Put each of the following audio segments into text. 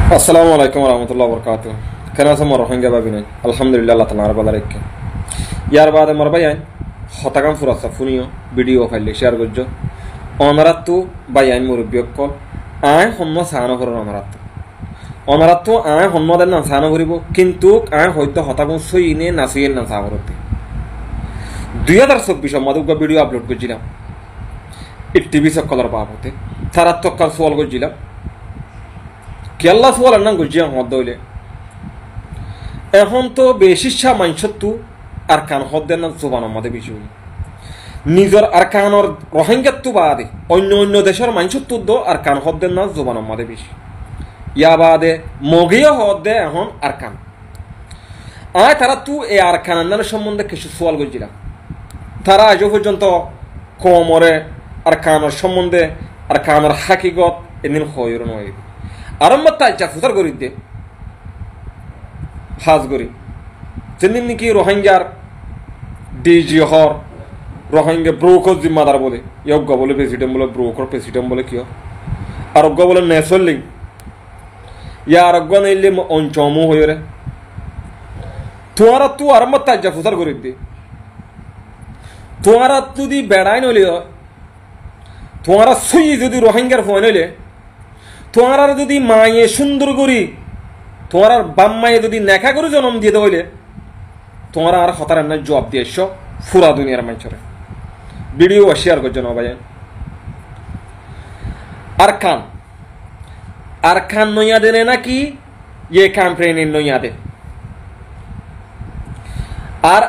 আসসালামু আলাইকুম রহমতুল্লাহ বরকাত কেন আছে মোর রোহিঙ্গা ভাবি নাই আলহামদুলিল্লাহ আল্লাহ তালা বাদা রেখে ইয়ার বাদে মোর ভাই আইন হতাকাম ফুরাসা ফুনিও ভিডিও ফাইলে শেয়ার করছো অনারাত্তু বাই আইন মুরব্বী কল আয় সন্ন্য চাহানো করো অনারাত্তু আয় সন্ন্য দেন না চাহানো করিব কিন্তু আয় হয়তো হতাকাম সই নে নাচিয়ে না চাহ করতে 2024 মাদুকা ভিডিও আপলোড করছিলাম এই টিভি সকলের বাবতে তারা তক্কাল সোয়াল করছিলাম কেল্লা সোয়াল না গুজিয়া হদ দইলে এখন তো বেশিসা মাইনসত্তু আর কান হদ্দের না জোবানোর মধ্যে বেশি হই নিজের আর কানর রোহিঙ্গাত্তু বাদে অন্য অন্য দেশের মাইনসত্তুর দো আর কান হদ্দের না জোবানোর মধ্যে বেশি ইয়া বাদে মগিও হদ্দে এখন আর কান আয় তারা তু এই আর কানান্নার সম্বন্ধে কিছু সোয়াল করছিলাম তারা আজও পর্যন্ত কমরে আর কানর সম্বন্ধে আর কানর হাকিগত এদিন হইর নয় আরম্ভ তাই চা ফুতার করি দে হাজ করি যেদিন নাকি রোহিঙ্গার ডিজি হর রোহিঙ্গা ব্রোকর জিম্মাদার বলে ইয়জ্ঞ বলে প্রেসিডেন্ট বলে ব্রোকর প্রেসিডেন্ট বলে কিয় আরোগ্য বলে নেসলিং ইয়া আরোগ্য নেইলে অঞ্চমু হয়ে রে তোমারা তু আরম্ভ তাই চা ফুতার করি দে তোমারা যদি বেড়াই নইলে তোমারা সুই যদি রোহিঙ্গার ফোন হইলে তোমার যদি মায়ে সুন্দর করি তোমার বাম মায়ে যদি নেখা করে জন্ম দিয়ে হইলে তোমার আর হতার না জবাব দিয়ে এসো ফুরা দুনিয়ার মানুষের ভিডিও শেয়ার করছো না ভাই আর খান নইয়া দেনে নাকি ইয়ে ক্যাম্পেইনের নইয়া দে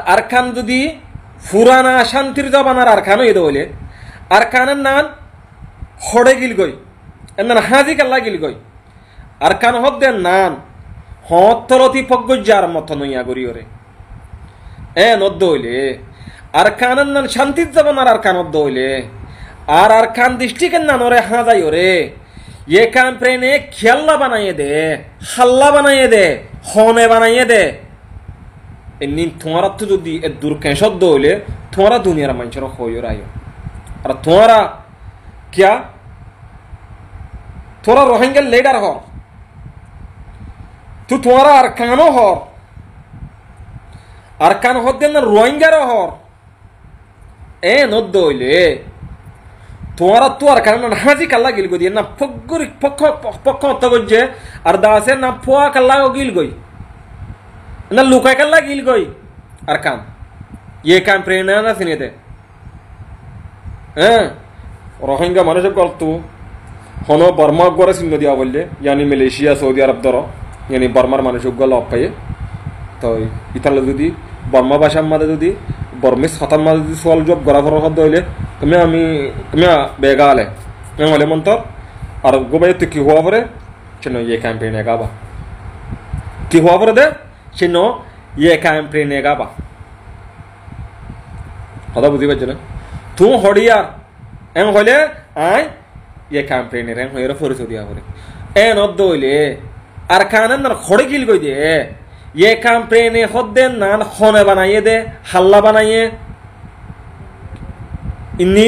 আর খান যদি ফুরানা শান্তির জবানার আর খান হইতে হইলে আর খানের নাম হড়ে গিল গই এনার হাজি কাল্লা গিল গই আর কান হদ্দের নান হতরতি পজ্ঞার মত নইয়া গরি ওরে এ নদ্দ হইলে আর কানের নান শান্তির যাবন আর কানত হইলে আর কান দৃষ্টিকের নান ওরে হাজাই ওরে এ কান প্রেনে খেয়াল্লা বানাইয়ে দে হাল্লা বানাইয়ে দে হনে বানাইয়ে দে এমনি তোমারা তো যদি এ দূর কেঁসদ্দ হইলে তোমারা দুনিয়ার মানুষের হইও রায় আর তোমারা কিয়া তোরা রোহিঙ্গার লিডার হর তু তোমারা আর কানো হর আর কান হদ্দেন না রোহিঙ্গারও হর এ নদ্দ হইলে তোমারা তো আর কান হাজি কাল্লা গিল গই না ফগ্গুরি পক্ষ পক্ষ হত্য করছে আর দাসে না ফোয়া কাল্লা গিল গই না লুকাই কাল্লা গিল গই আর কান ইয়ে কান প্রেরণা না সিনেতে হ্যাঁ রোহিঙ্গা মানুষের গল্প হন বর্মা গড়ে চিহ্ন দিয়া বললে ইয়ানি মালয়েশিয়া সৌদি আরব ধর ইয়ানি বর্মার মানুষ গল পাইয়ে তো ইতালে যদি বর্মা ভাষার মাঝে যদি বর্মিস হতার মাঝে যদি সোয়াল জব গড়া ফর শব্দ হইলে তুমি বেগা আলে হলে মন্তর আর গোবাই তুই কি হওয়া পরে সে ইয়ে ক্যাম্পেইনে গাবা কি হওয়া পরে দে সে ইয়ে ক্যাম্পেইনে গাবা কথা বুঝি পারছো না তুই হড়িয়ার এম হইলে আয় ইয়ে ক্যাম্পেইনের হয়ে পরিচয় দিয়া করে এ নদ্দ হইলে আর কানের নান খড়ে গিল গই দে ইয়ে ক্যাম্পেইনে হদ্দেন নান খনে বানাইয়ে দে হাল্লা বানাইয়ে ইন্নি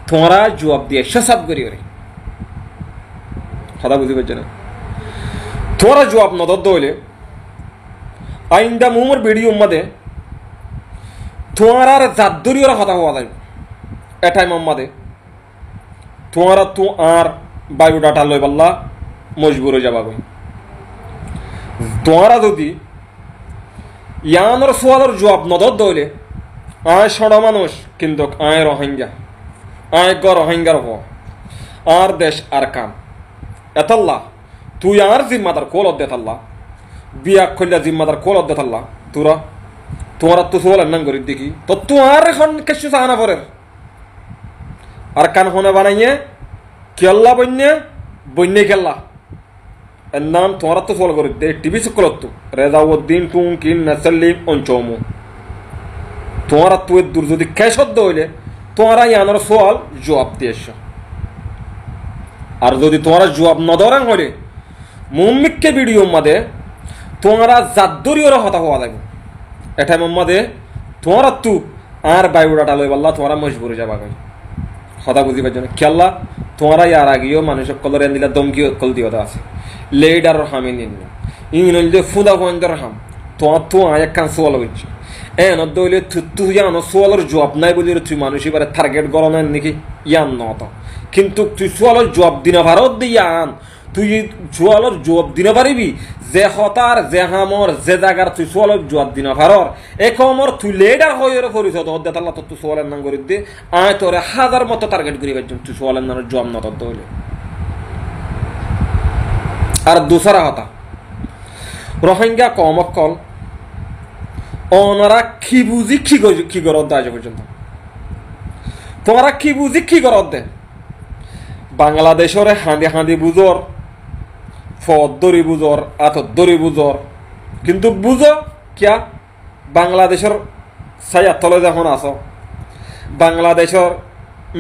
তোমরা জবাব দিয়ে সসাব করি ওরে কথা বুঝি পারছো না তোমরা জবাব নদদ্দ হইলে আইন্দা মুমর ভিডিও মাদে তোমার আর জাদ্দুরিওর কথা হওয়া যায় এটাই মাম্মাদে তোমারা তো আর বায়োডাটা লই পাল্লা মজবুর হয়ে যাবা গই তোমারা যদি ইয়ানোর সোয়ালের জবাব নদর দইলে আয় সড়া মানুষ কিন্তু আয় রোহিঙ্গা আয় গ রোহিঙ্গার হ আর দেশ আর কাম এতাল্লা তুই আর জিম্মাদার কোলত দেতাল্লা বিয়া খুললা জিম্মাদার কোলত দেতাল্লা তোরা তোমারা তো সোয়াল নাম করি দেখি তো তোমার এখন কিছু চাহানা পরের আর কান হনে বানাইয়ে কেল্লা বন্যে কেল্লা এর নাম তোমার তো ফলো করে দে টিভি সকলত রেজাউদ্দিন টুঙ্কিন নাসাল্লিম অঞ্চমু তোমার তো এর দূর যদি কেশদ্দ হইলে তোমারা ইয়ানোর সোয়াল জবাব দিয়ে এসো আর যদি তোমার জবাব নদরাং হইলে মুম্মিককে ভিডিও মাদে তোমারা জাদ্দুরিওর হতা হওয়া লাগবে এটাই মাদে তোমার তু আর বায়োডাটা লই পাল্লা তোমারা মজবুরে যাবা গই কথা বুঝি পারছো না খেয়াল্লা তোমারা ইয়ার আগেও মানুষের কলর এন দিলা দমকি কল দিও আছে লেডার হামি নিন ইংরেজ যে ফুদা পয়েন্টের হাম তোমার তো আয় একখান সোয়াল হচ্ছে দইলে তুই জানো সোয়ালের জবাব নাই বলি তুই মানুষ এবারে টার্গেট গরমের নাকি ইয়ান নত কিন্তু তুই সোয়ালের জবাব দিন ভারত দিয়ে আন তুই সোয়ালের জবাব দিন পারিবি যে হতার যে হামর যে জায়গার তুই সোয়ালের জবাব দিন ভারর একমর তুই লেডার হয়ে পরিচয় হতে তাল্লা তুই সোয়ালের নাম করে দে আয় তোরে হাজার মতো টার্গেট করি পারছেন তুই সোয়ালের নামের জবাব নত হইলে আর দুসরা হতা রোহিঙ্গা কমকল ওনারা কি বুঝি কি গরত দেয় আজ পর্যন্ত তোমরা কি বুঝি কি গরত দে বাংলাদেশের হাঁদি হাঁদি বুঝর ফদরি বুঝর আতদরি বুঝর কিন্তু বুঝো কিয়া বাংলাদেশের ছায়া তলে যখন আছো বাংলাদেশের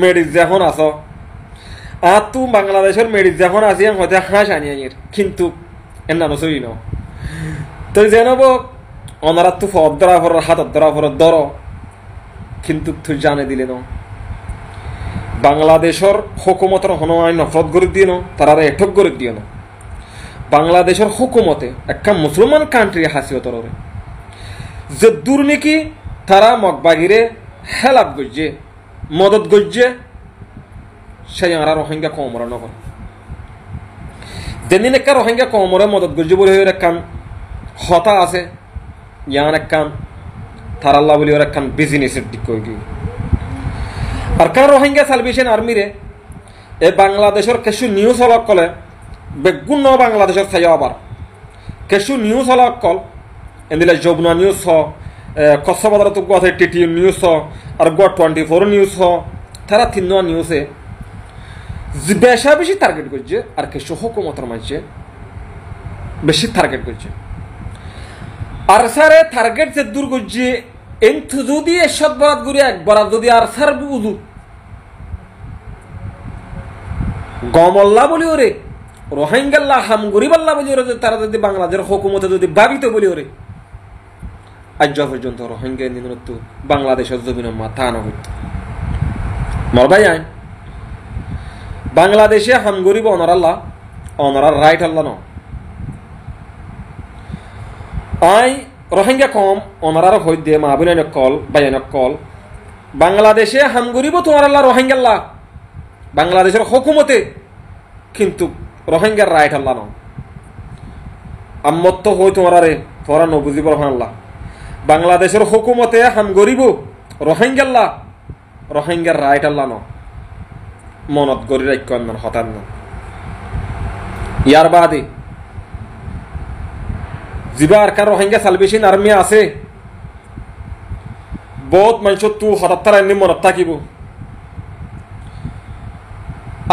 মেডিস যখন আছো আর তু বাংলাদেশের মেডিস যখন আসি হয়তো হাঁস আনি আনির কিন্তু এর নানো সই ন তো জানাবো ওনারা তো ফদ ধরা ফর হাতত ধরা ফর ধর কিন্তু তুই জানে দিলে ন বাংলাদেশের হুকুমতের হন আইন নফরত করে দিয়ে ন তারা এঠক করে দিয়ে ন বাংলাদেশের হুকুমতে একটা মুসলমান কান্ট্রি হাসিয়তর যে দুর্নীতি তারা মগবাগিরে হেলাপ গজ্জে মদত গজ্জে সেই আর রোহিঙ্গা কমরা নগর যেদিন একটা রোহিঙ্গা কমরে মদত গজ্জে বলে হয়ে একখান হতা আছে ইয়ান একখান তারাল্লা বলি ওর একখান বিজনেসের দিক করে গিয়ে আর কারণ রোহিঙ্গা সালভেশন আর্মিরে এ বাংলাদেশের কিছু নিউজ হলক কলে বেগুন বাংলাদেশের চাই আবার কিছু নিউজ হলক কল এদিলে যমুনা নিউজ হ কসবাদার তো কথা টিটি নিউজ হ আর গোয়া 24 নিউজ হ তারা তিন নিউজে বেশা বেশি টার্গেট করছে আর কিছু হুকুমতের মাঝে বেশি টার্গেট করছে আর স্যারে টার্গেট যে দূর করছে এনথু যদি এসব বরাদ করি একবার যদি আর স্যার বুঝু গমল্লা বলি ওরে রোহিঙ্গাল্লা হামগরিবাল্লা বলি ওরে তারা যদি বাংলাদেশের হুকুমতে যদি ভাবিত বলি ওরে আজ পর্যন্ত রোহিঙ্গা নিম্নত বাংলাদেশের জমিন মাথা আনা হইত মরবাই আইন বাংলাদেশে হামগরিব অনারাল্লা অনারার রাইট আল্লাহ ন আই রোহিঙ্গা কম অনারার হই দিয়ে মা বোন কল বাইন কল বাংলাদেশে হামগরিব তোমার আল্লাহ রোহিঙ্গাল্লা বাংলাদেশের হুকুমতে কিন্তু রোহিঙ্গার রাইট আল্লাহ ন আম্মত হই তোমার রে তোরা নবুজিব রহমাল্লাহ বাংলাদেশের হুকুমতে হামগরিব রোহিঙ্গাল্লা রোহিঙ্গার রাইট আল্লাহ ন মনত গরি রাখ হতান ন ইয়ার বাদে যিবা আর রোহিঙ্গা সালভেশন আর্মি আছে বহুত মানুষ তু হঠাৎ এমনি মনত থাকিব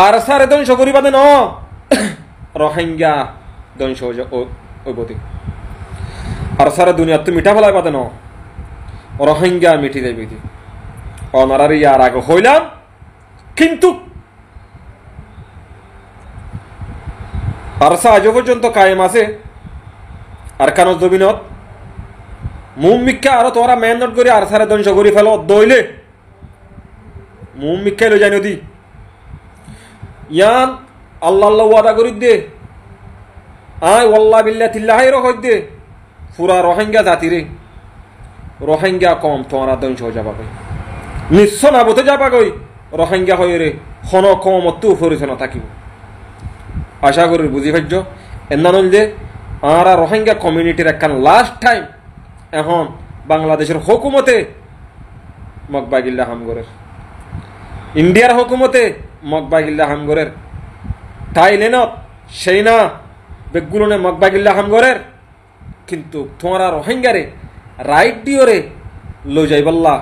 আর স্যার ধ্বংস করিবা দে ন রোহিঙ্গা ধ্বংস ওইবতি আর স্যার দুনিয়া তো মিঠা ফেলাই পাতে ন রোহিঙ্গা মিঠি যাইবি অনারার ইয়ার আগে হইলাম কিন্তু আর আজ পর্যন্ত কায়েম আছে আর কানো জমিনত মুম মিক্কা আরো তোরা মেহনত করে আর সারে ধ্বংস করে ফেলো দইলে মুম মিক্কা লই যাই নদী ইয়ান আল্লাহ আল্লাহ ওয়াদা করি দে আয় ওয়াল্লাহ বিল্লাহ তিল্লাহ হই দে পুরা রোহিঙ্গা জাতিরে রোহিঙ্গা কম তোরা ধ্বংস হয়ে যাবা কই নিশ্চয় না বতে যাবা কই রোহিঙ্গা হয়ে রে হন কম তু ফরিছনা থাকিব আশা করি বুঝি পাইছ এন্না নল যে আর রোহিঙ্গা কমিউনিটির একখান লাস্ট টাইম এখন বাংলাদেশের হুকুমতে মকবাগিল্লা হামগরের ইন্ডিয়ার হুকুমতে মকবাগিল্লা হামগরের থাইল্যান্ডত সেই না বেগুলনে মকবাগিল্লা হামগরের কিন্তু তোমরা রোহিঙ্গারে রাইট দিওরে লো যাইবাল্লা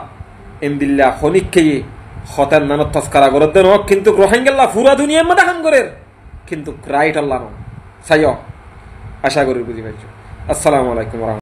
এমদিল্লা খনিক খেয়ে হতার নানত তস্কারা করে দেন কিন্তু রোহিঙ্গাল্লা পুরা দুনিয়ার মধ্যে হামগরের কিন্তু রাইট আল্লাহ সাইয় আশা করি বুঝি পাইছো আসসালামু আলাইকুম।